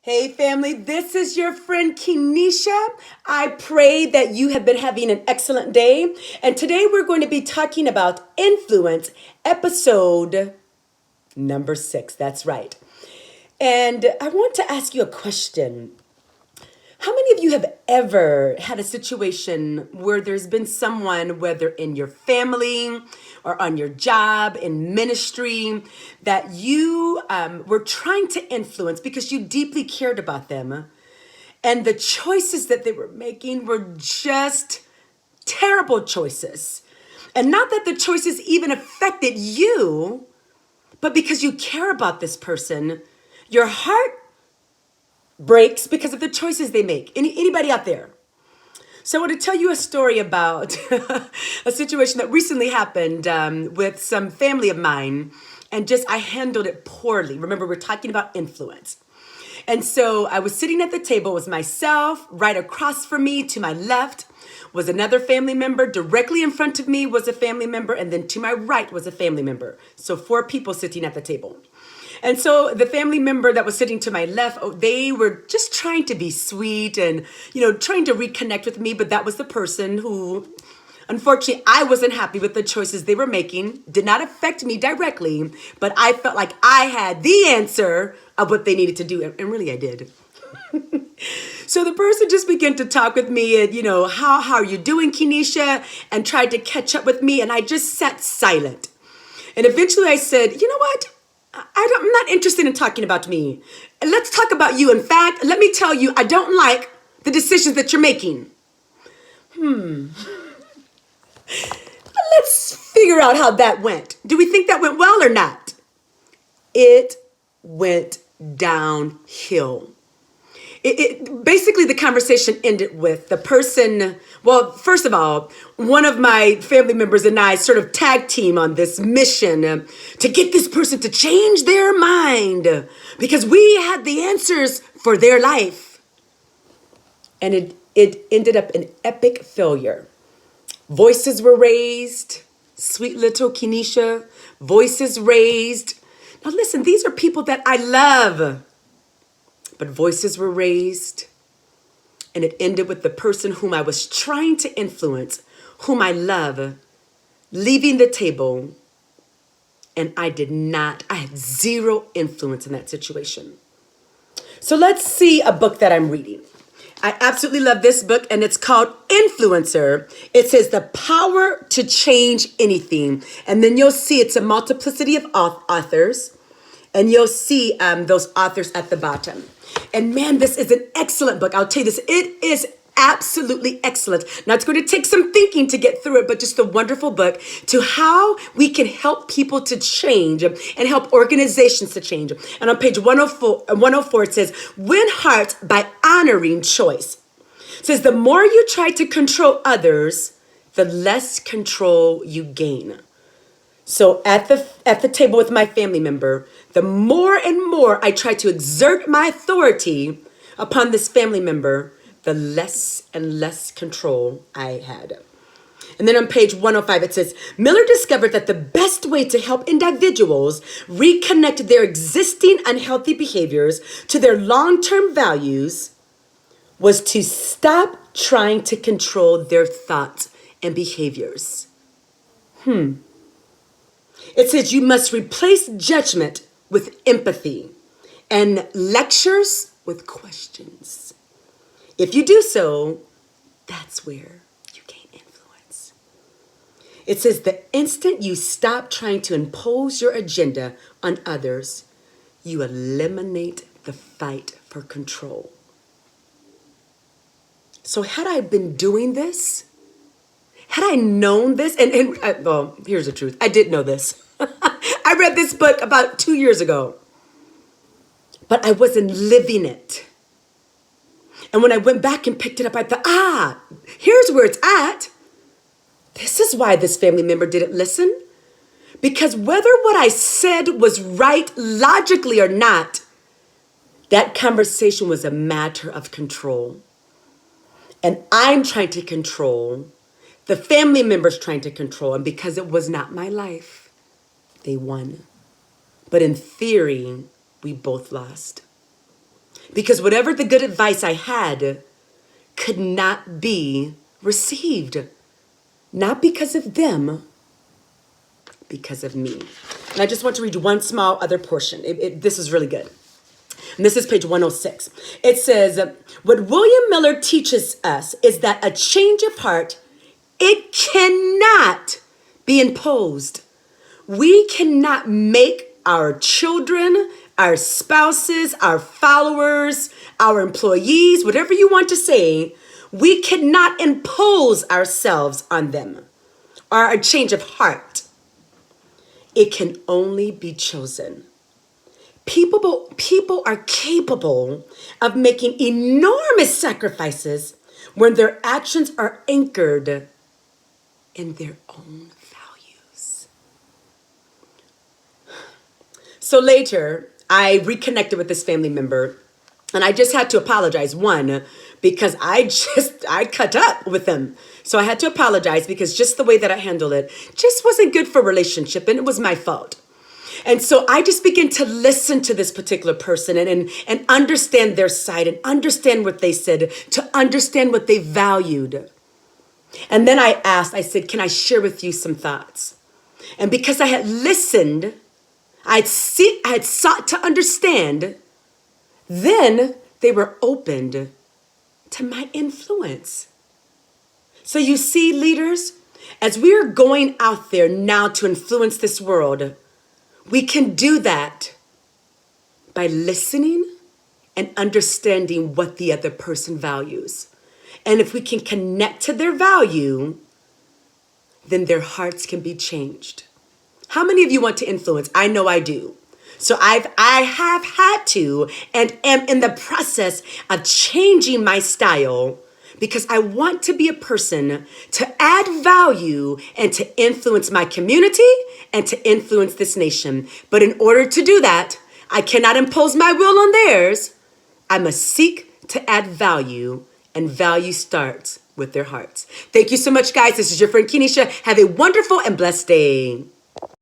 Hey family, this is your friend Kenesha. I pray that you have been having an excellent day. And today we're going to be talking about influence, episode number 6. That's right. And I want to ask you a question. How many of you have ever had a situation where there's been someone, whether in your family or on your job, in ministry, that you were trying to influence because you deeply cared about them? And the choices that they were making were just terrible choices. And not that the choices even affected you, but because you care about this person, your heart breaks because of the choices they make. Anybody out there? So I want to tell you a story about a situation that recently happened with some family of mine, and just I handled it poorly. Remember, we're talking about influence. And so I was sitting at the table with myself. Right across from me, to my left, was another family member. Directly in front of me was a family member, and then to my right was a family member. So 4 people sitting at the table. And so the family member that was sitting to my left, they were just trying to be sweet and, trying to reconnect with me. But that was the person who, unfortunately, I wasn't happy with the choices they were making. Did not affect me directly, but I felt like I had the answer of what they needed to do. And really, I did. So the person just began to talk with me and, how are you doing, Kenesha? And tried to catch up with me. And I just sat silent. And eventually I said, you know what? I'm not interested in talking about me. Let's talk about you. In fact, let me tell you, I don't like the decisions that you're making. Let's figure out how that went. Do we think that went well or not? It went downhill. Basically, the conversation ended with the person. Well, first of all, one of my family members and I sort of tag team on this mission to get this person to change their mind because we had the answers for their life. And it ended up an epic failure. Voices were raised. Sweet little Kenesha, voices raised. Now listen, these are people that I love. But voices were raised, and it ended with the person whom I was trying to influence, whom I love, leaving the table, and I had 0 influence in that situation. So let's see a book that I'm reading. I absolutely love this book, and it's called Influencer. It says The Power to Change Anything. And then you'll see it's a multiplicity of authors, and you'll see those authors at the bottom. And man, this is an excellent book. I'll tell you this, it is absolutely excellent. Now, it's going to take some thinking to get through it, but just a wonderful book to how we can help people to change and help organizations to change. And on page 104 it says, Win hearts by honoring choice. It says, the more you try to control others, the less control you gain. So at the table with my family member, the more and more I try to exert my authority upon this family member, the less and less control I had. And then on page 105, it says, Miller discovered that the best way to help individuals reconnect their existing unhealthy behaviors to their long-term values was to stop trying to control their thoughts and behaviors. It says you must replace judgment with empathy and lectures with questions. If you do so, that's where you gain influence. It says the instant you stop trying to impose your agenda on others, you eliminate the fight for control. So had I been doing this, had I known this, well, here's the truth. I did know this. I read this book about 2 years ago, but I wasn't living it. And when I went back and picked it up, I thought, here's where it's at. This is why this family member didn't listen. Because whether what I said was right logically or not, that conversation was a matter of control. And I'm trying to control. The family member's trying to control. And because it was not my life, they won. But in theory, we both lost. because whatever the good advice I had could not be received. Not because of them, because of me. And I just want to read one small other portion. This is really good. And this is page 106. It says, what William Miller teaches us is that a change of heart, it cannot be imposed. We cannot make our children, our spouses, our followers, our employees, whatever you want to say, we cannot impose ourselves on them or a change of heart. It can only be chosen. People are capable of making enormous sacrifices when their actions are anchored in their own values. So later, I reconnected with this family member, and I just had to apologize. One, because I cut up with them. So I had to apologize because just the way that I handled it just wasn't good for a relationship, and it was my fault. And so I just began to listen to this particular person and understand their side and understand what they said, to understand what they valued. And then I said, can I share with you some thoughts? And because I had listened, I had sought to understand, then they were opened to my influence. So you see, leaders, as we are going out there now to influence this world, we can do that by listening and understanding what the other person values. And if we can connect to their value, then their hearts can be changed. How many of you want to influence? I know I do. So I have had to and am in the process of changing my style because I want to be a person to add value and to influence my community and to influence this nation. But in order to do that, I cannot impose my will on theirs. I must seek to add value, and value starts with their hearts. Thank you so much, guys. This is your friend Kenesha. Have a wonderful and blessed day.